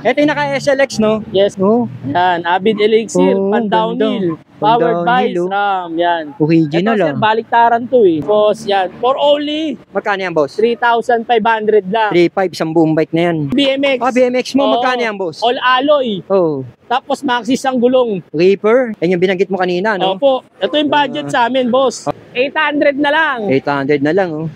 Ito yung naka-SLX, no? Yes. Oh. Yan, Avid Elixir, Oh, pan-downhill. ganda. Powered by Pan-downhill, oh. SRAM, yan. Original, Ito, sir, baliktaran to eh. Boss, yan. For only Magkano yan, boss? 3,500 lang. 3.5, isang buong bike na yan. BMX. BMX mo, Oo. magkano yan, boss? All alloy. Oh, Tapos Maxxis ang gulong. Reaper. Yan yung binanggit mo kanina, no? Opo. Ito yung budget sa amin, boss. 800 na lang. 800 na lang, oh.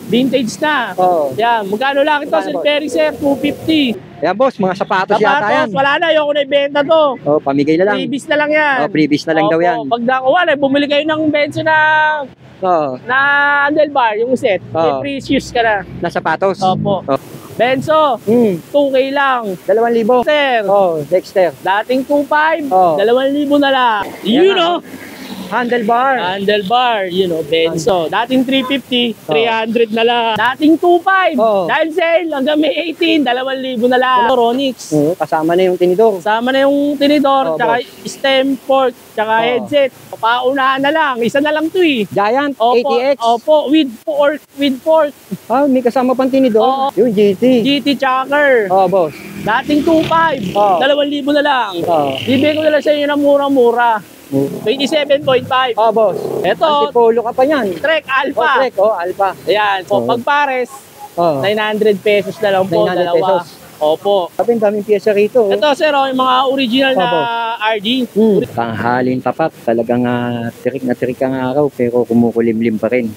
Vintage na. Oh. Yan. Magkano lang ito, Magkano, Sir boss? Perry, sir? 250. Yan, boss, mga sapatos yata yan. Sapatos, wala na. Ayoko na ibenta to. Oh, pamigay na lang. Freebies na lang yan. Oh, freebies na lang daw yan. Pag nakuha, bumili kayo ng benzo Oh, na handlebar, yung set. May Oo. free shoes ka na. na sapatos. Opo. Oh. Benzo, 2K lang. 2,000. Sir, Oh, Dexter. dating 2.5, Oo. 2,000 na lang. You know, Handlebar. handlebar, Benzo. Dating 350, 300 na lang. Dating 2.5, Oo. dahil sale, hanggang May 18, 2,000 na lang. Ronix. Oh, kasama na yung tinidor. Sama na yung tinidor, Oo, tsaka stem fork, tsaka Oo. headset. Paunahan na lang, isa na lang to eh. Giant, Opo, ATX. opo, with fork. Ah, may kasama pang tinidor. Oo. Yung GT. GT Chakra. Oh, boss. Dating 2.5, Oo. 2,000 na lang. Oh. Bibigay ko na lang sa inyo ng murang-mura. 27.5. Oh, boss. Ito, Antipolo ka pa yan. Trek Oh, Alpha. Trek. Oh, Alpha. Ayan, po, Oo. pag pares, Oh. 900 pesos na lang po, 900 dalawa. pesos. Opo. Sabi, daming pyesa rito. Oh. Ito, sir, yung mga original na Opo. RD. Tanghalin tapat. Talagang tirik na tirik ang araw pero kumukulimlim pa rin.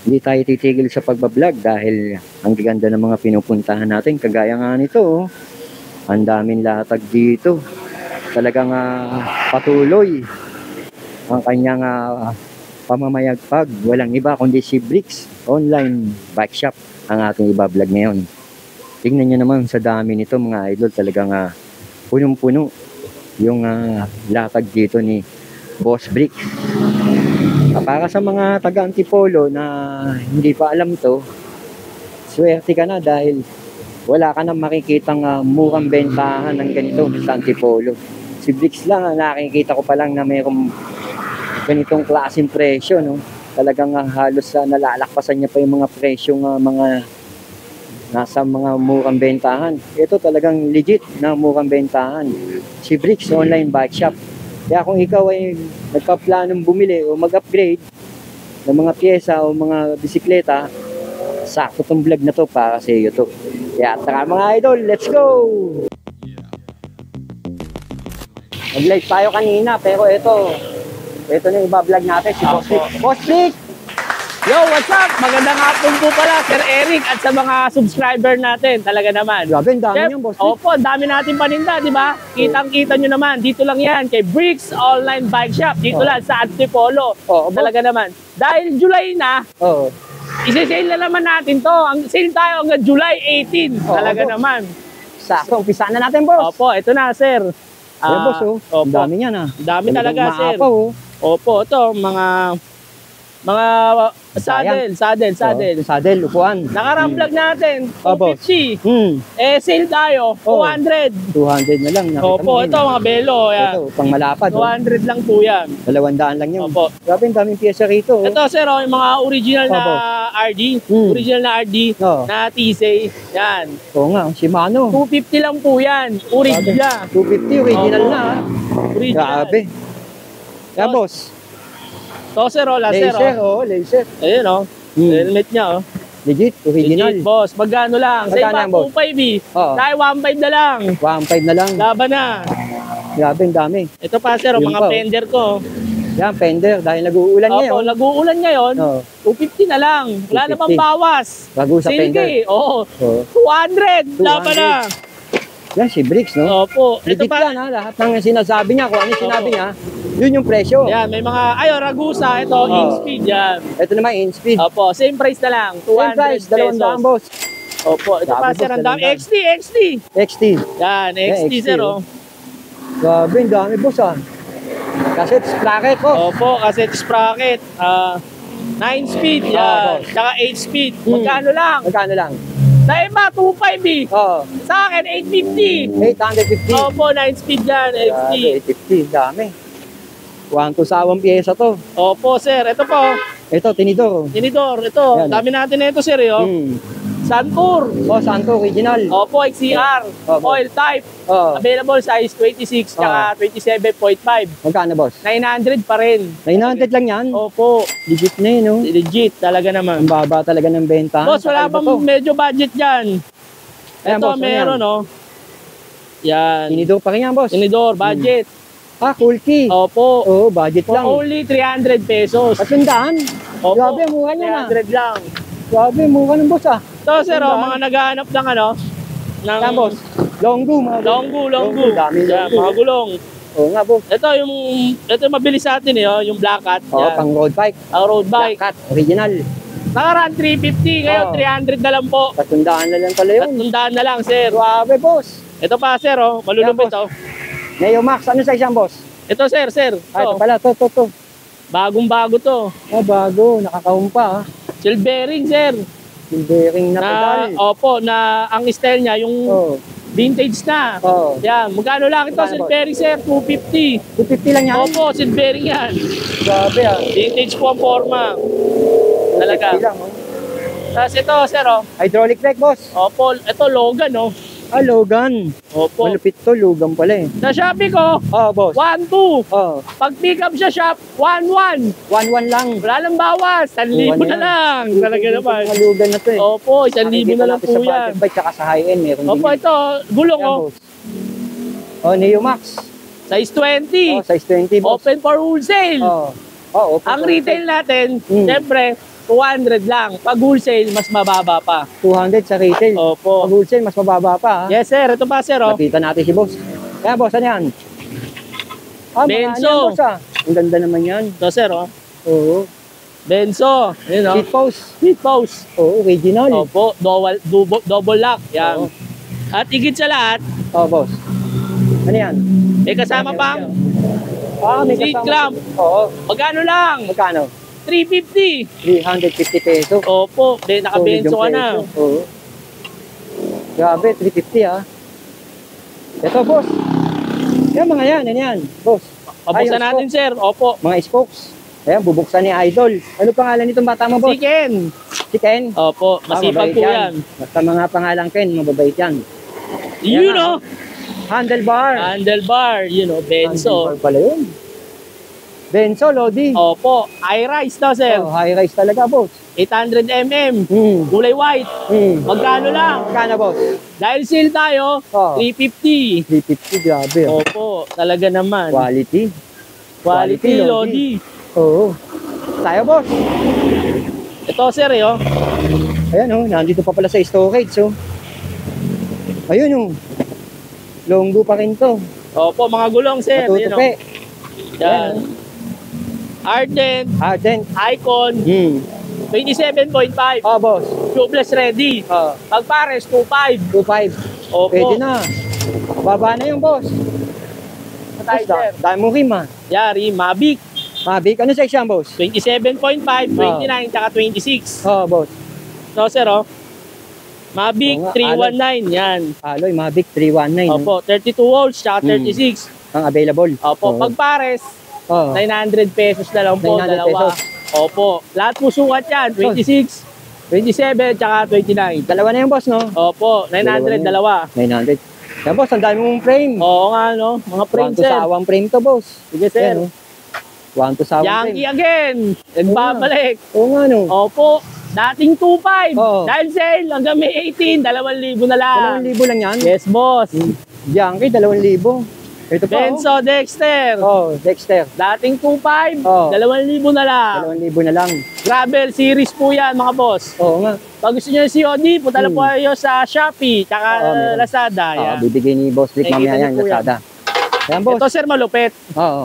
Hindi tayo titigil sa pagbablog dahil ang gaganda ng mga pinupuntahan natin. Kagaya nga nito. Oh. Ang daming latag dito. Talagang patuloy ang kanyang pamamayagpag. Walang iba kundi si Bricks Online Bike Shop ang ating ibablog ngayon. Tingnan nyo naman sa dami nito mga idol. Talagang punong-puno yung latag dito ni Boss Brick. Para sa mga taga-Antipolo na hindi pa alam to, swerte ka na dahil wala ka na makikitang murang bentahan ng ganito sa Antipolo. Si Bricks lang, nakikita ko pa lang na mayroong ganitong klaseng presyo, no? Talagang halos nalalakpasan niya pa yung mga presyong mga nasa mga murang bentahan. Ito talagang legit na murang bentahan. Si Bricks Online Bike Shop. Kaya kung ikaw ay nagpaplanong bumili o mag-upgrade ng mga pyesa o mga bisikleta, sakto tong vlog na to para sa iyo to. Kaya tara mga idol, let's go! Nag-live tayo kanina pero ito na yung iba-vlog natin, si Boss Brick. Boss Brick! Yo, what's up? Magandang hapon po pala, Sir Eric, at sa mga subscriber natin. Talaga naman. Grabe, ang dami Chef, niyang Boss Brick. Opo, dami natin paninda, di ba? Kitang-kita nyo naman. Dito lang yan, kay Bricks Online Bike Shop. Dito lang sa Antipolo. Talaga naman. Dahil July na, Oo. isi-sale na naman natin to. Ang sale tayo hanggang July 18. Talaga boss. naman. Sakto, umpisa na natin, boss. Opo, ito na, sir. Ayan, boss, oh. Ang Opo. dami niyan, Ang dami talaga, sir. Maapaw, oh. Opo, ito, mga saddle. Saddle, upuan. Nakaramblog natin, Opo. 250. Sale tayo, 200. 200 na lang. Nakita Opo, mo ito, mga belo. Yan. Ito, pang malapad. 200 lang po yan. 200 lang yun. Opo. Grabe, ang daming pyesa rito. Oh. Ito, sir, yung mga original na Opo. RD. Original na RD Oo. na TSA. Yan. Oo nga, Shimano. 250 lang po yan. Original. 250, original Opo. na. Original. Grabe. Kaya, boss. So, sir, laser. Laser, laser. Ayun, helmet niya, Legit, original. Legit, boss. Magkano lang? Sa Magkano iba, yan, boss? 2.5 Oo. Tayo, 1.5 na lang. 1.5 na lang. Laban na. Grabe, ang dami. Ito pa, sir, Yun mga pa, oh. fender ko. Yan, fender. Dahil nag-uulan Opo, ngayon. nag-uulan ngayon. Oo. 250 na lang. Wala 250. namang bawas. Bago sa fender. Silky, oo. Oo. 200. Laban na. Yan, si Bricks, no? Opo. Ito Legit pa. yan, ha? Lahat ng sinasabi niya, kung ano yung sinabi Opo. niya, yun yung presyo. Yan, may mga, Ragusa. Ito, Oo. in-speed yan. Ito naman, in-speed. Opo, same price na lang. 200 Same price, 200 pesos. boss. Opo, ito Sabi, pa, boss, sir, ang dami. 200. XT. XT. Yan, XT, XT, sir, oh. oh. Grabe, ang dami, boss, ah. Cassette sprocket ko. Opo, cassette sprocket. 9 speed, Oo, yan. boss. Tsaka 8 speed. Hmm. Magkano lang? Magkano lang? Sa iba, 2.5 Oo. Sa akin, 850. 850. Opo, 9 speed yan, XT. Grabe, 850. Dami. 1,200 pyesa to. Opo, sir. Ito po, Ito, tinidor. tinidor. Ito, Yan. dami natin na ito, sir. Yo. Santur. Santo original. Opo, XCR. Opo. Oil type. Oh. Available size 26 tsaka 27.5. Magkano, boss? 900 pa rin. 900 lang yan? Opo. Legit na yun, no? Legit talaga naman. Ang baba talaga ng benta. Boss, wala pang medyo budget dyan. Ayan, Ito, boss, meron, no? Yan. Tinidor pa rin yan, boss. Tinidor, budget. Cool key. Opo. Oo, budget For lang. only 300 pesos. 300? Opo. Grabe, mura niya na. 300 lang. Grabe, mura ng boss, ah. So, sir, mga naghahanap ng ano? Ng Yan, boss. Longgu, mga Longgu. Daming Yan, longgu. mga gulong. Oo nga, boss. Ito yung mabilis sa atin yung Black Cat. Oo, Yan. pang road bike. Ang road bike. Black Cat, original. Nakaraan 350, ngayon 300 na lang po. 300 na lang pala yun. 300 na lang, sir. Grabe, boss. Ito pa, sir, malulupit, Yan, boss. Neo Max, ano sa isang, boss? Ito, sir. Ito pala, to. Bagong-bago to. Bago, nakakahumpa, ah. Silvering, sir. Silvering na pedal. Opo, na ang style niya, yung vintage na. Oo. Yan, magkano lang ito, Magkano, silvering, sir? 250. 250 lang yan? Opo, silvering yan. Grabe, ah. Vintage po ang forma. Talaga. 250 lang, oh. Tapos ito, sir, Hydraulic brake, boss. Opo, ito, Logan, Logan. Opo. Malupit to, Logan pala eh. Sa Shopee ko, Boss. 1-2. Pag pick up sa shop, 1-1. 1-1 lang. Wala nang bawas. 1,000 na lang. Talaga naman. Mga Logan na to eh. Opo, 1,000 na lang po sa yan. budget bike, tsaka sa high-end, meron Opo, din. ito, gulong Boss. Neo Max. size 20. Size 20, boss. Open for wholesale. Open Ang for retail natin, syempre, 200 lang. Pag wholesale, mas mababa pa. 200 sa retail. Opo. Pag wholesale, mas mababa pa. Yes, sir. Ito pa, sir. Nakita natin si boss. Kaya, boss, ano yan? Benzo. Yan, boss, ah. Ang ganda naman yan. Ito, sir. Oo. Benzo. Yun, Seat post. Seat post. Oo, original. Opo. Double lock. Yan. At higit sa lahat, boss. Ano yan? may kasama pang May seat kasama. clamp. Oo. Magkano lang? Magkano? 350. 350 pesos. Opo. Naka-benzo ka na. Oo. Grabe, 350 ah. Ito, boss. Yan, mga yan. Ano yan, boss? Pabuksan natin, sir. Opo. Mga spokes. Ayan, bubuksan ni Idol. Ano pangalan nitong bata mo, boss? Chicken. Chicken? Opo. Masipag mabait po yan. Basta mga pangalang Ken, mababait yan. You know. Handlebar. Handlebar. Benzo. Handlebar pala yun. Benzo, Lodi. Opo. I-Rise to, sir. High rise talaga, boss. 800mm. Hmm. Kulay white. Magkano lang? Magkano, boss? Dahil sale tayo, 350. 350, grabe. Opo. Talaga naman. Quality. Quality, Lodi. Oo. Tayo, boss. Ito, sir, Ayan, nandito pa pala sa storage, Ayun, Longgu pa rin to. Opo, mga gulong, sir. Matutupi. Yan. Ardent. Icon. 27.5. Boss. Tubeless ready. Pag pares, 2.5. 2.5. Opo. Pwede na. Baba na yung boss. Patay, sir. Dahil mo rin, Yari, Mavic. Mavic, ano sa yan, boss? 27.5, 29, tsaka 26. Boss. So, sir, Mavic Oo nga, 319, yan. Alloy, Mavic 319. Opo, 32 volts, tsaka 36. Ang available. Opo, pag pares, 900 pesos na lang po, 900 dalawa. pesos. Opo, lahat po sukat yan, 26, 27, tsaka 29. Dalawa na yung boss, no? Opo, 900, dalawa. 900. Yan, boss, ang dami mong frame. Oo nga, no? Mga frame, sir. 1 to sawang frame to, boss. Sige, sir. 1 to sawang Yankee frame. again. Nagbabalik. Oo nga, no? Opo, dating 2.5. Oo. Dahil sale, hanggang May 18, 2,000 na lang. 2,000 lang yan? Yes, boss. Yankee, 2,000. Ito pa, Benzo, Dexter. Dexter. Dating 2.5, Oo. 2,000 na lang. 2,000 na lang. Gravel series po yan, mga boss. Oo nga. Pag gusto nyo yung COD, punta lang po kayo sa Shopee, tsaka meron. Lazada. Yan. Bibigay ni Boss Rick Nakikita mamaya niyo yan, po yan. Lazada. Yan, boss. Ito, sir, malupit. Oo.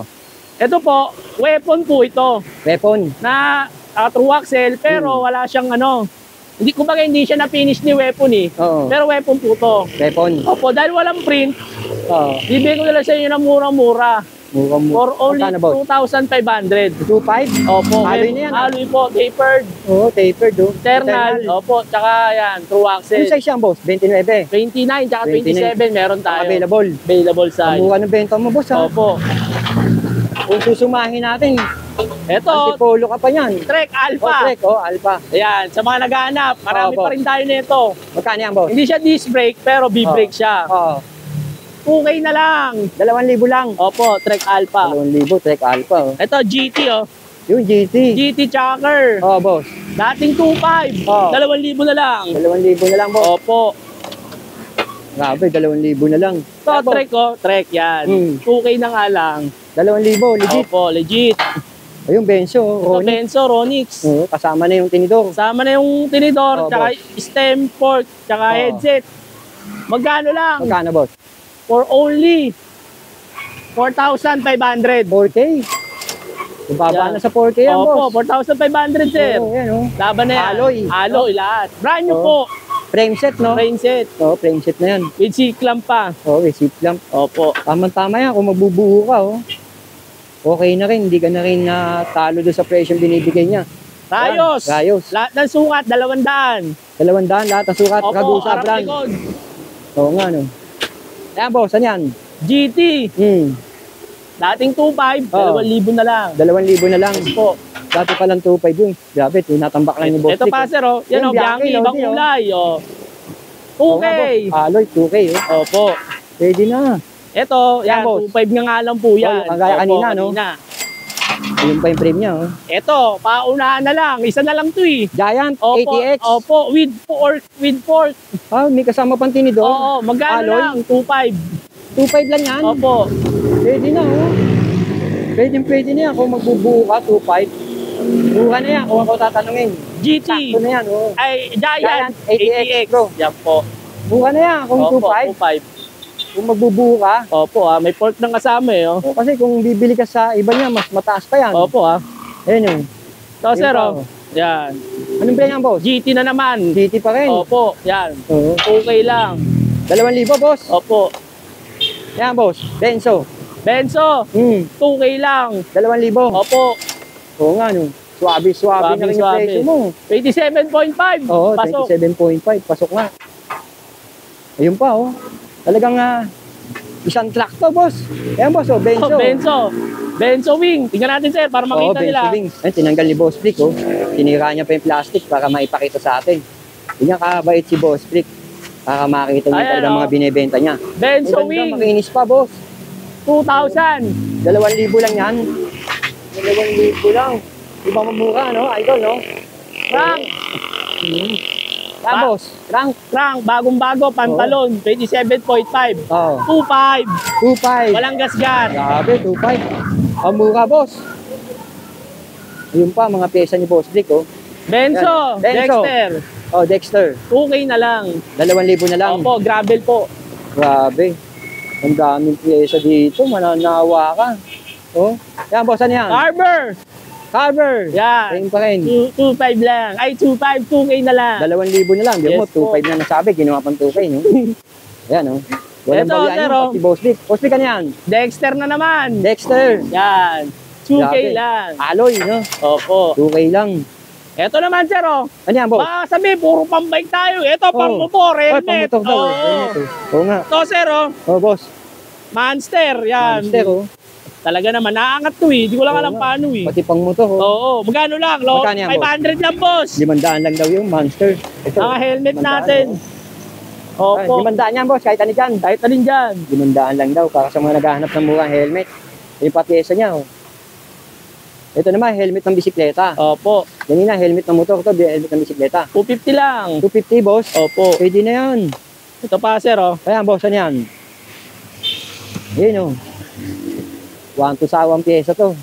Ito po, weapon po ito. Weapon. Na true axle, pero wala siyang hindi, kumbaga hindi siya na-finish ni weapon Oo. Pero weapon po to. Weapon. Opo, dahil walang print, Oo. bibigay ko na lang sa inyo ng murang-mura. For only Magkano, boss? 2,500. 2.5? Opo, Alloy na yan, alloy po, tapered, Oo, tapered, internal, opo, tsaka yan, true Ano axle. size yan, boss? 29. 29 tsaka 29. 27 meron tayo. Available. Available sa Ang mura ng benta mo, boss, ha? Opo. Kung susumahin natin, Ito, Antipolo ka pa yan. Trek Oh, Alpha. Trek, oh, Alpha. Ayan, sa mga naghahanap, marami Opo. pa rin tayo nito. Magkano yan, boss? Hindi siya disc brake, pero B-brake siya. Oo. 2K na lang. 2,000 lang. Opo, Trek Alpha. 2,000, Trek Alpha, oh. Ito, GT, oh. Yung GT. GT Chakra. Oh, boss. Dating 2.5. Oh. 2,000 na lang. 2,000 na lang, boss. Opo. Grabe, 2,000 na lang. Ito, Ah, boss. Trek, oh. Trek, yan. 2K na nga lang. 2,000, legit. Opo, legit. Ayun, Benzo, oh. Ito, Ronix. Benzo, Ronix. Oo, kasama na yung tinidor. Sama na yung tinidor, Oh, tsaka stem fork, tsaka Oh. headset. Magkano lang? Magkano, boss? For only 4,500. 4K. Baba Yan. na sa 4K yan, Opo, boss. 4,500, sir. Oo, yan, oh. Laban na yan. Alloy. Lahat. Brand new Oh. po. Frame set, no? Frame set. Oo, frame set na yan. With C-clamp pa. Oo, seat lamp. Opo. Tama-tama yan kung magbubuo ka, oh. Okay na rin, hindi ka na rin natalo doon sa presyong binibigay niya. Rayos. Yan, Rayos. Lahat ng sukat, 200. 200, lahat ng sukat, Opo, Kagusa harap brand. likod. Oo nga, no. Ayan, boss, ano yan? GT. Dating 2.5, Oo. 2,000 na lang. 2,000 na lang. Po. Dati palang 2,500 yun. Grabe, tinatambak lang yung boss. Ito pa, sir, oh. Yan, Yung oh, Bianchi, Bianchi, ibang Lodi, oh. kulay, oh. Oo 2K. nga, boss. Alloy, 2K, oh. Opo. Pwede na. Ito, yan, Yan, boss. 2.5 nga lang po yan. Oh, kagaya Opo, kanina, no? Ayun pa yung frame niya, oh. Ito, paunahan na lang. Isa na lang to eh. Giant, Opo, ATX. opo, with fork, with fork. Ah, may kasama pang tinidor. Oo, magkano Alloy? lang? 2.5. 2,500 lang yan. Opo. Pwede na, oh. Pwede na yan. Kung magbubuo ka, 2,500. Buka na yan kung ako tatanungin. GT. Sakto na yan, oh. Ay, Giant, Giant, ATX, bro. Yan po. Buka na yan kung Opo, 2,500. 2.5. Kung magbubuo ka. Opo, may fork ng kasama eh. Oh. Oh, kasi kung bibili ka sa iba niya, mas mataas pa yan. Opo, Ayun yun. So, sir, pa, oh. Yan. Anong brand yan, boss? GT na naman. GT pa rin. Opo, yan. Oo. Okay lang. 2,000, boss. Opo. Yan, boss. Benzo. Benzo, 2K lang. 2,000. Opo. Oo nga, no. Suwabe na rin yung Suwabe. presyo mo. 27.5. Oo, Pasok. 27.5. Pasok nga. Ayun pa, oh. Talagang isang truck to, boss. Ayan, boss, oh. Benzo. Oh, Benzo. Benzo wing. Tingnan natin, sir, para Oo, makita nila. Benzo wings. Ayun, tinanggal ni Boss Flick, oh. Tinira niya pa yung plastic para maipakita sa atin. Hindi niya kabait si Boss Flick. Para makita niya Ayan, talagang oh. mga binibenta niya. Benzo Ang ganda, wing. makinis pa, boss. 2,000. 2,000 lang yan. 2,000 lang. Ibang mamura, no? Idol, no? Crank. Yan, boss. Rank. Crank. Bagong-bago. Pantalon. 27.5. Oh. 2.5. 2,500. Walang gasgas. Grabe, 2,500. Ang mura, boss. Ayun pa, mga pyesa ni Boss Flick, oh. Benzo. Yan. Benzo. Dexter. Oh, Dexter. 2K na lang. 2,000 na lang. Opo, gravel po. Grabe. Ang daming pyesa dito. Mananawa ka. Oh. Yan, boss. Ano yan? Carver. Cover. Yan. Same pa rin. 2.5 lang. Ay, 2.5. 2K na lang. 2,000 na lang. Di Yes mo, po. 2,500 na nasabi. Ginawa pang 2K, no? Ayan, oh. Walang Ito, bawian sir, yun. oh. Pati Boss Flick. Boss Flick, ano yan? Dexter na naman. Dexter. Yan. 2K Grabe. lang. Alloy, no? Opo. 2K lang. Ito naman, sir, oh. Ano yan, boss? Baka sabi, puro pang-bike tayo. Ito, pang-motor, Ay, helmet. pang-motor daw. Oo. Helmet, oh. Oo nga. Ito, sir, oh. Oh, boss. Monster, yan. Monster, oh. Talaga naman, naaangat to eh. Hindi ko lang Oo alam nga. paano eh. Pati pang motor, oh. Oo, magkano lang? Magkano yan, 500 lang, boss. 500 lang daw yung Monster. Ito. Ang helmet 500, natin. oh. Ay, Opo. 500 yan, boss. Kahit ano dyan. Kahit alin dyan. 500 lang daw. Para sa mga naghahanap ng murang helmet. Yung patyesa niya, oh. Ito naman, helmet ng bisikleta. Opo. Ganina, helmet ng motor. Ito, helmet ng bisikleta. 250 lang. 250, boss. Opo. Pwede na yan. Ito pa, sir, oh. Ayan, boss, ano yan? Yun, oh. 1 to sawang pyesa to.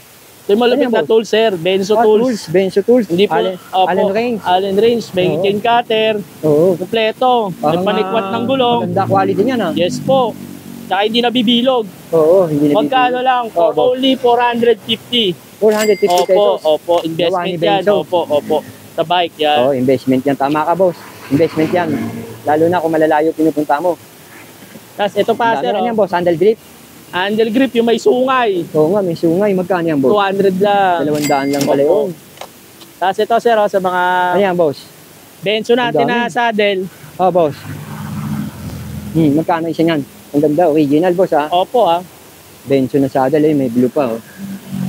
Ito yung malupit Ano yan, na boss? tools, sir. Benzo Ah, tools. Benzo tools. Hindi po. Opo. Allen Range. Allen Range. May Oo. chain cutter. Oo. Kompleto. May Parang, panikwat ng gulong. Maganda quality niyan, ah. Yes po. Tsaka hindi nabibilog. Oo, hindi na Magkano lang? For Opo. only 450. 450 Opo, pesos. opo. Gawa Investment ni yan. Benzo. Opo, opo. Sa bike yan. Oo, investment yan. Tama ka, boss. Investment yan. Lalo na kung malalayo pinupunta mo. Tapos ito pa, Ang sir, dami yan, oh. boss. Handle grip. Handle grip, yung may sungay. Oo nga, may sungay. Magkano yan, boss? 200 lang. 200 lang pala Opo. yun. Tapos ito, sir, oh, sa mga Ano yan, boss? Benzo natin Ang dami. na saddle. Oo, boss. Magkano isa yan? Ang ganda, original, boss, ha? Opo, ah. Benzo na saddle, eh. May blue pa, oh.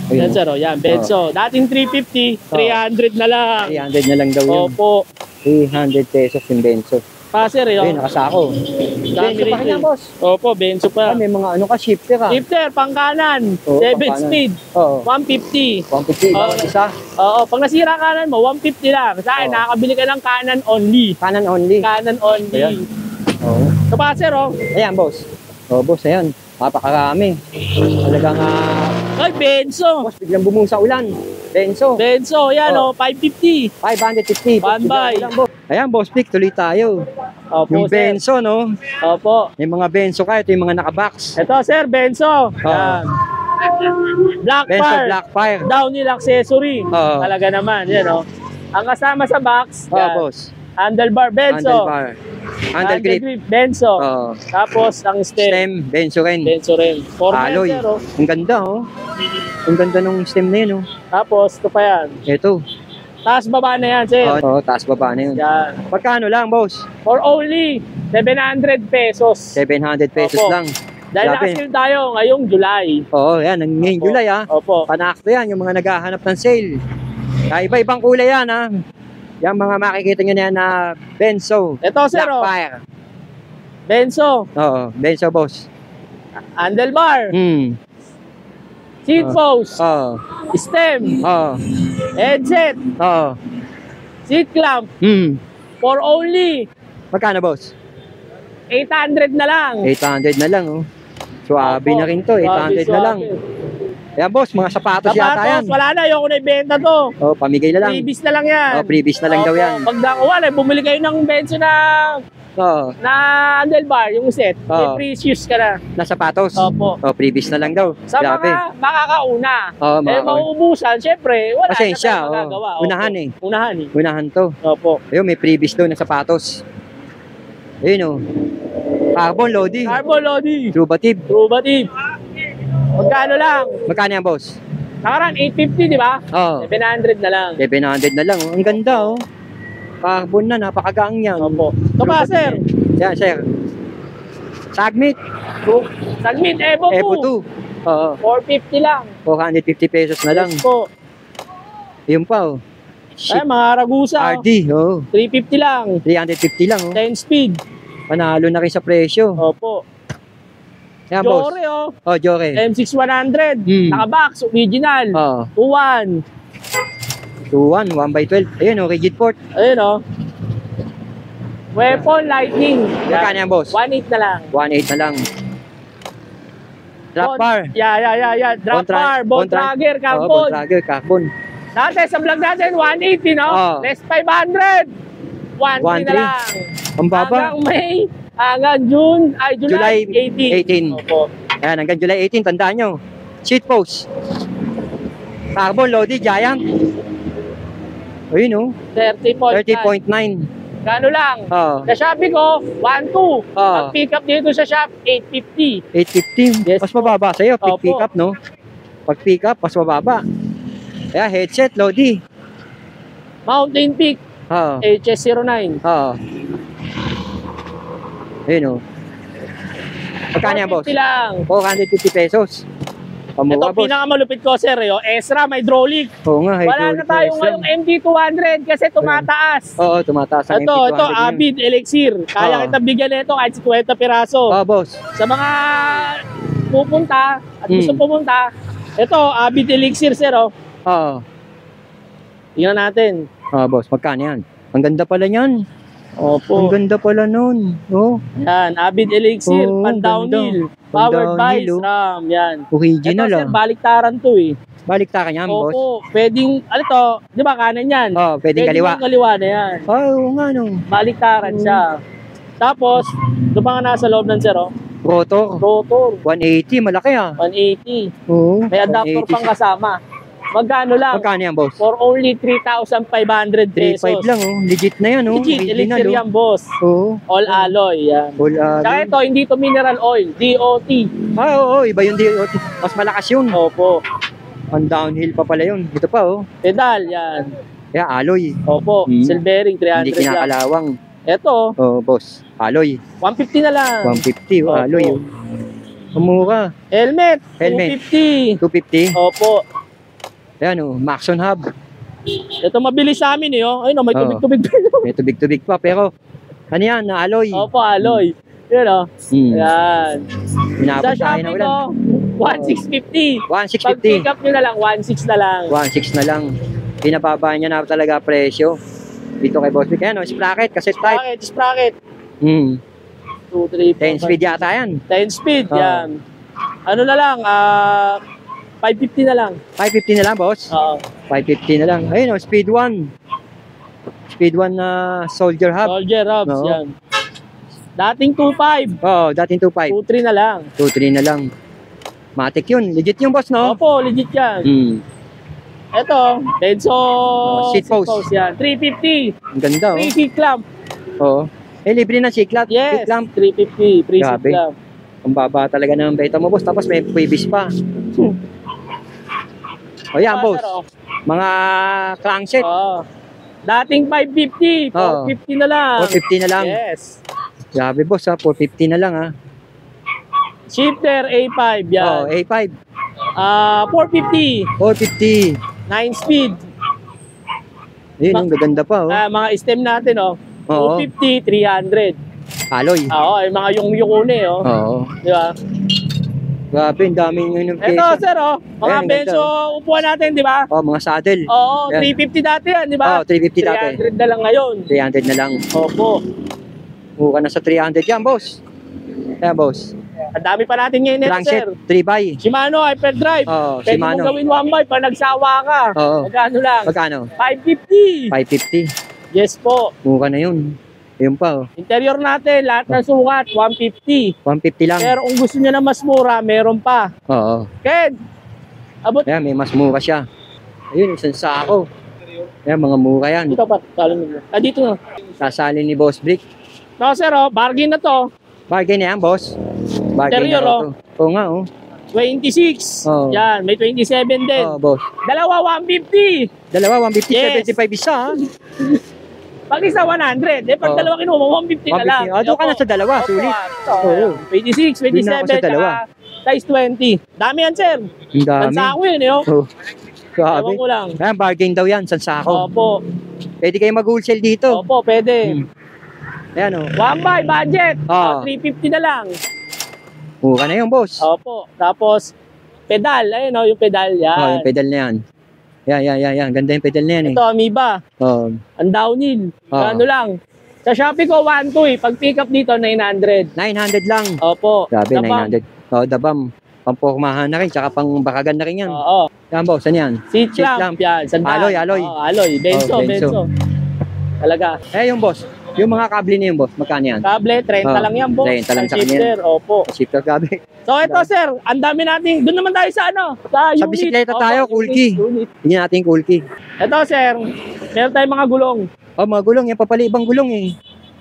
Yan sir, oh, yan, Benzo. Dating 350, 300 na lang. 300 na lang daw yun. Opo. 300 pesos yung Benzo. Pa sir, Ayun, yun. nakasako. Dami Benzo pa rin kanya, yun. boss. Opo, Benzo pa. May mga ano ka, shifter ka. Shifter, pang kanan. Oo, 7 pang kanan. speed. Oo. 150. 150, bawat isa. Oo, pag nasira kanan mo, 150 lang. Sa akin, Oo. nakakabili ka ng kanan only. Kanan only. Kanan only. Ayan. Oo. So pa sir, oh. Ayan, boss. Oh, boss, ayan. Papakarami. Talagang, Ay, Benzo. boss, biglang bumusa ulan. Benzo. Benzo, yan, Oh. oh, 550. 550. Boss, One buy. biglang ulan, boss. Ayan, boss, pick, tuloy tayo. Opo, Yung sir. Benzo, no? Opo. May mga Benzo ka, ito yung mga nakabox. Ito, sir, Benzo. Yan. Black Benzo Fire. Blackfire. Downhill accessory. Oo. Talaga naman, yan, oh. Ang kasama sa box, Oh, yan. boss. Handlebar, Benzo. Handlebar. Handle grip. Benzo. Oh. Tapos, ang stem. Stem, Benzo rin. Benzo rin. Forma yan, Alloy. sir, oh. Ang ganda, oh. Ang ganda nung stem na yun, oh. Tapos, ito pa yan. Ito. Taas baba na yan, sir. Oh, taas baba na yun. Yan. Pagkano lang, boss? For only 700 pesos. 700 pesos Opo. lang. Dahil Grabe. nakasil tayo ngayong July. Oo, yan. Ngayong Opo. July, ah. Opo. Panakto yan, yung mga naghahanap ng sale. Iba-ibang kulay yan, ha. Yan mga makikita nyo na yan na Benzo. Ito, sir, oh. Blackfire. Benzo. Oo, Benzo, boss. Handlebar. Seat Oh. post. Oo. Stem. Oo. Headset. Oo. Seat clamp. For only Magkano, boss? 800 na lang. 800 na lang, oh. Suwabe Opo. na rin to, 800 na lang. Yan, boss, mga sapatos yata yan. Sapatos, wala na. Ayoko na ibenta to. Oh, pamigay na lang. Freebies na lang yan. Oh, freebies na lang daw Opo. yan. Pag wala, bumili kayo ng Benzo na Oo. handlebar, yung set. May Oo. free shoes ka na. Na sapatos. Opo. Oh, freebies na lang daw. Sa Grabe. mga makakauna. Oo, Eh, mauubusan, syempre, wala Pasensya, na tayong magagawa. Opo. unahan eh. Unahan eh. Unahan to. Opo. Ayun, may freebies doon na sapatos. Ayun, oh. Carbon loading. Carbon Lodi. Trubative. Trubative. Magkano lang? Magkano yan, boss? Nakaran 850, di ba? Oh, 700 na lang. 700 na lang. Oh. Ang ganda, oh. Carbon na, napakagaang yan. Opo. Ito pa, sir. Yan, sir. Sagmit. Sagmit, Evo 2. Evo 2. Oo. 450 lang. 450 pesos na lang. Yes po. Ayun pa, oh. Ay, mga Ragusa. Oh. RD, oh. 350 lang. 350 lang, oh. 10 speed. Panalo na rin sa presyo. Opo. Yan, boss. Jore, oh. Oh, Jore. M6100. Nakabox, original. Oh, 2-1. 2-1, 1x12. Ayun, oh, rigid port. Ayun, oh. Weapon, lightning. Magkano yan, boss? 1.8 na lang. 1.8 na lang. Drop bar. Yeah. Drop bar, bone tracker, Oh, carbon. bone tracker, carbon. Dati sa vlog natin, 180, no? Oh. Less 500. 1.3 na 1.3. lang. Ang baba. Hanggang May, hanggang June, ay July 18. 18. Opo. Ayan, hanggang July 18, tandaan nyo. Sheet post. Carbon loaded, giant. Ayun, oh. 30.9. 30.9. Gano lang. Oh, Sa Shopee ko, 1.2. Oh. Pag pick up dito sa shop, 850. 850. Yes, Mas mababa sa'yo. Opo. Pick up, no? Pag pick up, mas mababa. Kaya headset, Lodi. Mountain Peak, Oo. HS09. Oo. Ayun, oh. Magkano yan, boss? 450 lang. 450 pesos. Pamura, Ito, boss. pinakamalupit ko, sir. Yo. Ezra, may hydraulic. Oo nga, Wala na tayo ngayong MD200 kasi tumataas. Oo, tumataas ang Ito, MT200 ngayon. Avid Elixir. Kaya Oo. kita bigyan nito kahit 50 piraso. Oo, boss. Sa mga pupunta at gusto pumunta, ito, Avid Elixir, sir. Oh. Oo. Tingnan natin. Oo, boss. Magkano yan? Ang ganda pala niyan. Opo. Ang ganda pala nun. Oh, Yan, Avid Elixir, Oo, pan-downhill. ganda. Powered by Pan-downhill, oh. SRAM. Yan. original, Ito, sir, ah. baliktaran to eh. Balikta ka niyan, boss. Opo, pwedeng, ano to, di ba kanan yan? Oo, pwedeng kaliwa. yung kaliwa na yan. Oo nga, no. Baliktaran siya. Tapos, doon pa nga nasa loob ng sir, oh. Rotor. Rotor, 180, malaki, ah. 180. Oo. May adapter 180. pang kasama. Magkano lang? Magkano yan, boss? For only 3,500 pesos. 3.5 lang, oh. Legit na yan, oh. Legit, Elixir oh. yan, boss. Oo. All alloy, yan. All, Saka ito, hindi to mineral oil, DOT. oo, iba yung DOT. Mas malakas yun. Opo. Ang downhill pa pala yun. Ito pa, oh. Pedal, yan. Kaya alloy. Opo, silvering, 300 Hindi lang. kinakalawang. Ito, Oh, boss. Alloy. 150 na lang. 150, oh, Opo. alloy. Oh. Mura. Helmet, Helmet. 250. 250. Opo. Ayan o, Maxon Hub. Ito mabilis sa amin eh. Oh. Ayun, oh, may Oo. tubig-tubig pa. May tubig-tubig pa, pero ano yan, na alloy. Opo, alloy. Yun oh. Ayan. Inabot Sa tayo na Shopee ulan. ko, 1,650. Pag 1,650. pick up nyo na lang, 1,600 na lang. 1,600 na lang. Pinababa niya na talaga presyo. Dito kay Boss Vic. Ayan o, sprocket, cassette type. Sprocket. 2, 3, 10 2, 3, 4, speed yata yan. 10 speed, Oo. yan. Ano na lang, 550 na lang. 550 na lang, boss. Oo. 550 na lang. Ayun o, speed 1. Speed 1 na soldier hub. Soldier hubs, Oo. yan. Dating 2.5, Oo, dating 2.5. 2.3 na lang. 2.3 na lang. Matic yun. Legit yung boss, no? Opo, legit yan. Ito, Denso seat post. yan. 350. Ang ganda, oh. Free seat clamp. Oo. Eh, libre na seat Yes, lamp. 350. Free seat Grabe. clamp. Ang baba talaga ng beta mo, boss. Tapos may previous pa. O yan, boss. Mga crankset. Oo. Dating 550, 450 na lang. 450 na lang. Yes. Grabe, boss, ha. 450 na lang, ha. Shifter A5 yan. Oh, A5. 450, 450. 9 speed. Ayun, ang gaganda pa, oh. Mga stem natin, oh. Oo. 250, 300. Alloy. Oo, yung mga yung-yukune, oh. Oo. Di ba? Grabe, ang daming yung Ito, pyesa. sir, oh. Mga Ayan, benso upuan natin, di ba? Oh, mga saddle. Oo, Ayan. 350 dati yan, di ba? Oh, 350 dati. 300 na lang ngayon. 300 na lang. Opo. Buka na sa 300 yan, boss. Ayan, boss. Ang dami pa natin ngayon nito, Crankset, sir. 3x. Shimano Hyperdrive. Oo, Pwede Shimano. mong gawin 1x pag nagsawa ka. Oo. Magkano lang? Magkano? 550. 550. Yes po. Buka na yun. Yun pa, oh. Interior natin, lahat ng sukat, 150. 150 lang. Pero kung gusto niya na mas mura, meron pa. Oo. Ken, abot. Ayan, may mas mura siya. Ayun, isang sako. Ayan, mga mura yan. Dito pa, talon mo. Dito na. Sasalin ni Boss Brick. No, sir, oh, bargain na to. Bargain na yan, boss. Bargain Interior, na raw to. Oo nga, oh. 26. Oo. Yan, may 27 din. Oo, boss. Dalawa, 150. Dalawa, 150, Yes. 75 isa, ha? Pag isa, 100. Eh, pag Oo. dalawa kinuha mo, 150 na lang. 150. Doon ka na sa dalawa, Opo, sulit. ito, Oo. 26, Doon na ako 27, sa dalawa. tsaka size 20. Dami yan, sir. Ang dami. Pansako yun, eh, oh. Oh. Grabe. Ewan ko lang. Ayan, bargain daw yan, sa sako. Opo. Pwede kayo mag-wholesale dito. Opo, pwede. Ayan, oh. One buy, budget. Oo. 350 na lang. Mura na yun, boss. Opo. Tapos, pedal. Ayun, oh, yung pedal. Oh, Yan. yung pedal na yan. Yan. Ganda yung pedal na yan, eh. Ito, Amoeba. Oh. Ang downhill. Oo. Ano lang. Sa Shopee ko, 1.2 eh. Pag pick up dito, 900. 900 lang. Opo. Grabe, Dabang. 900. Oh, dabam. Pampormahan na rin, tsaka pang bakagan na rin yan. Oo. Yan, boss, ano yan? Seat Seat lamp. Yan. Sandaan. Alloy. Oo, alloy. Benzo, Oh, benzo. benzo. Talaga. Eh, yung boss, yung mga kable na yung boss, magkano yan? Kable, 30 Oo. lang yan, boss. 30 lang Ang sa kanya. shifter. Opo. Shifter, grabe. So, ito, sir. Ang dami nating. Doon naman tayo sa ano? Sa unit. bisikleta Opo, tayo, cool key. Unit. Tingnan natin yung cool key. Ito, sir. Meron tayong mga gulong. Oh, mga gulong, yan papali ibang gulong eh.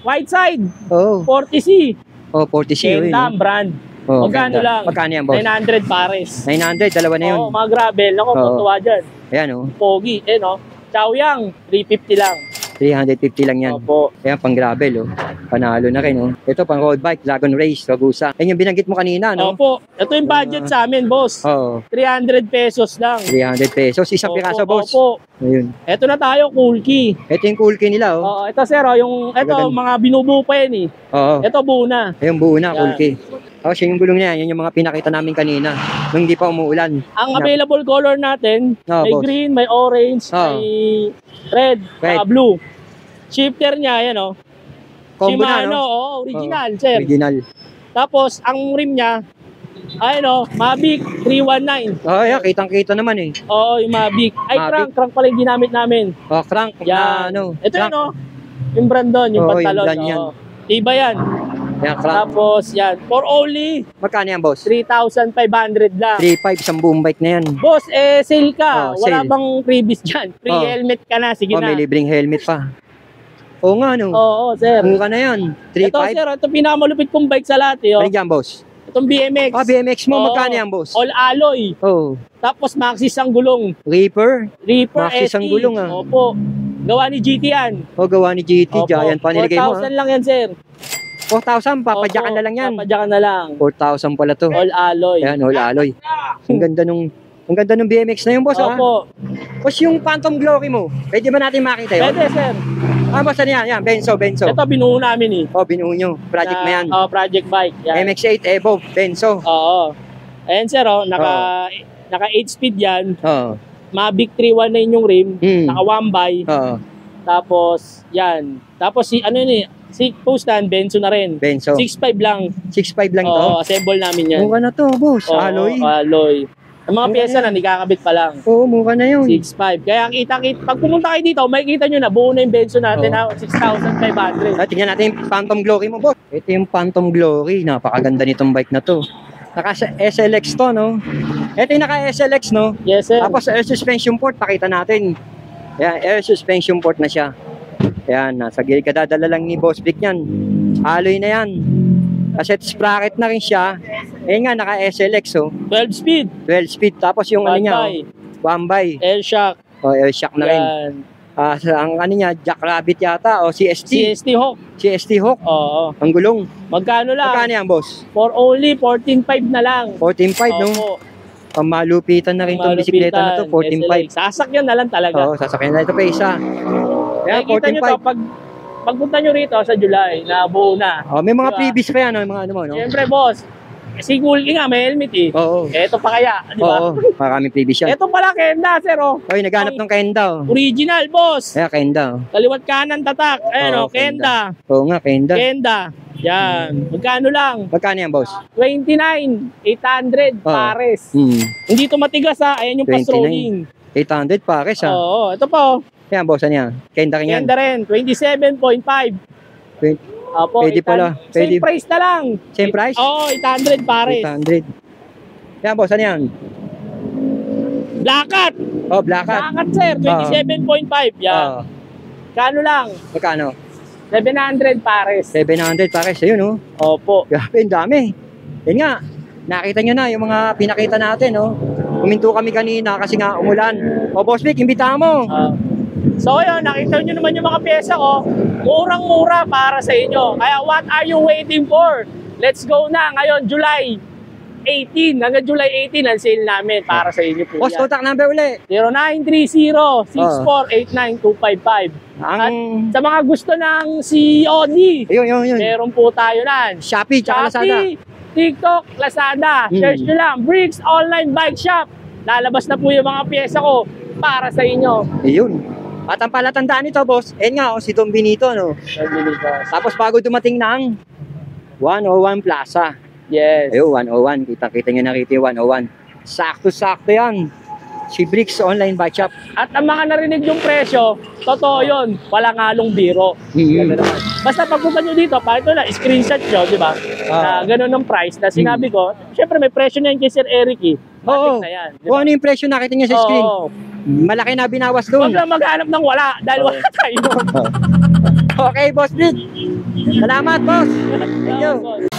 White side. Oh, 40C. 40C yun. Kendam brand. Oh, Magkano ganda. lang? Magkano yan, boss? 900 pares. 900, dalawa na yun. Oo, mga gravel. Naku, Oo. tuwa dyan. Ayan, oh. Pogi. Eh, no? Chaoyang, 350 lang. 350 lang yan. Opo. Ayan, pang gravel, oh. Panalo na rin, oh. Ito, pang road bike, Dragon Race, Ragusa. Ayan yung binanggit mo kanina, no? Opo. Ito yung budget sa amin, boss. Oo, 300 pesos lang. 300 pesos. Isang Opo, piraso, boss. Opo. Ayun. Ito na tayo, cool key. Ito yung cool key nila, oh. Oo, ito sir, oh, yung ito Magaganda. mga binubuo pa yan eh. Oo. Ito buo na. Ayun, buo na, Yan. cool key. Tapos yung gulong niya, yan yung mga pinakita namin kanina. Nung hindi pa umuulan. Ang available color natin, Oo, may boss. green, may orange, Oo. may red, Red. saka blue. Shifter niya, yan oh. Combo na, Shimano, no? oh, original, Oo, sir. Original. Tapos, ang rim niya, ayun oh, Mavic 319. Oh, yeah, kitang-kita naman eh. Oo, yung Mavic. Ay, Mavic. crank pala yung ginamit namin. Oh, crank na Yan. ano. Ito crank. yun oh. Yung brand doon, yung Oo, yung pantalon. brand yan. Oo. Iba yan. Yan, crank. Tapos, yan. For only Magkano yan, boss? 3,500 lang. 3.5, isang boom bike na yan. Boss, sale ka. Oh, Wala sale. bang freebies dyan? Free Oh. helmet ka na. Sige Oh, na. may libreng helmet pa. Oo nga, no? Oo, sir. Mura na yan. Ito, 3.5. sir. Ito pinakamalupit kong bike sa lahat. Eh, oh. Ano yan, boss? Itong BMX. Ah, BMX mo, Oo. magkano yan, boss? All alloy. Oh, Tapos Maxis ang gulong. Reaper. Reaper Maxis ang SE. gulong, ah. Opo. Gawa ni GT yan. Oh, gawa ni GT. Opo. Giant pa nilagay mo, 4,000 lang yan, sir. 4,000, papadyakan Opo, na lang yan. Papadyakan na lang. 4,000 pala to. All alloy. Ayan, all alloy. Ang ganda nung Ang ganda ng BMX na yun, boss, ha? Opo. Boss, yung Phantom Glory mo, pwede ba natin makita yun? Pwede, sir. Boss, ano yan? Yan, Benzo. Ito, binuo namin eh. Oh, binuo nyo. Project na yan. Project bike. Yan. MX-8 Evo, Benzo. Oo. Ayan, sir, naka 8 speed yan. Oo. Mavic 319 yung rim. Naka 1 by. Oo. Tapos, yan. Tapos, si postan, Benzo na rin. Benzo. 6.5 lang. 6.5 lang to? Oo, assemble namin yan. Mukha na to, boss. Oo, Alloy. alloy. Ang mga pyesa na, nikakabit pa lang. Oo, mukha na yun. 6.5. Kaya pag pumunta kayo dito, makikita nyo na, buo na yung Benzo natin na 6,500. Tingnan natin yung Phantom Glory mo, boss. Ito yung Phantom Glory. Napakaganda nitong bike na to. Naka SLX to, no? Ito yung naka SLX, no? Yes, sir. Tapos air suspension port, pakita natin. Yan, air suspension port na siya. Yan, nasa gilid, kadadala lang ni Boss Vic yan. Alloy na yan. Cassette sprocket na rin siya. Ayun nga, naka SLX, oh. 12 speed. 12 speed. Tapos yung ano niya, oh, 1 by. Air shock. Oh, air shock na rin. Yan. Ang ano niya, Jackrabbit yata, o CST. CST Hawk. CST Hawk. Oo. Ang gulong. Magkano lang? Magkano yan, boss? For only 14.5 na lang. 14.5, no? Opo. Ang malupitan na rin itong bisikleta na to, 14.5. Sasakyan na lang talaga. Oo, sasakyan na. Ito pa isa. Yan, Nakikita nyo to, pagpunta nyo rito sa July, na buo na. Oh, may mga Diba? previous pa yan, no? Mga ano mo, no? Siyempre, boss. Si Gulki nga, may helmet eh. Oo. Eto pa kaya, di ba? Oo, maraming previous yan. Eto pala, Kenda, sir, oh. Oy, naghanap ng Kenda, oh. Original, boss. Ayan, Kenda, oh. Kaliwat kanan tatak. Ayan, Oo, oh, Kenda. Oo nga, Kenda. Kenda. Yan. Magkano lang? Magkano yan, boss? 29,800 pares. Hindi to matigas ha. Ayan yung 29. pastrolling. 800 pares, ha? Oo. Ito po. Yan, boss, ano yan? Kenda rin yan. Kenda rin. 27.5. Opo, Pwede pala. Pwede. Same price na lang. Same price? Oo, 800 pares. 800. Yan, boss, ano yan? Black Cat. Oh, Black Cat. Black Cat, sir. 27.5. Yan. Oo. Kano lang? Magkano? 700 pares. 700 pares, ayun, oh. Opo. Grabe, ang dami. Yan nga, nakita nyo na yung mga pinakita natin, no? Huminto kami kanina kasi nga umulan. O, Boss Vic, imbitahan mo. So yun, nakita nyo naman yung mga pyesa ko. Murang-mura para sa inyo. Kaya what are you waiting for? Let's go na. Ngayon, July 18. Hanggang July 18 ang sale namin para sa inyo po Boss, yan. contact number uli. 0930-6489-255. At Ang... sa mga gusto ng COD, Yun. meron po tayo nan. Shopee, tsaka Lazada. TikTok, Lazada. Search nyo lang, Bricks Online Bike Shop. Lalabas na po yung mga pyesa ko para sa inyo. Ayun. At ang palatandaan nito, boss, nga, si Don Benito, no? Tapos bago dumating ng 101 Plaza. Yes. Ayun, 101. Kita-kita nyo na rito yung 101. Sakto-sakto yan. Si Bricks Online Bike Shop. At ang mga narinig yung presyo, totoo yun. Walang halong biro. Basta pagpunta nyo dito, ito na, screenshot nyo, di ba? Na ganun ng price na sinabi ko. Syempre may presyo na yan kay Sir Eric eh. Oo. Na yan, diba? Kung ano yung presyo nakita nyo sa screen. Malaki na binawas doon. Huwag lang maghanap ng wala dahil wala tayo. Okay, Boss Vic. Salamat, boss. Thank you.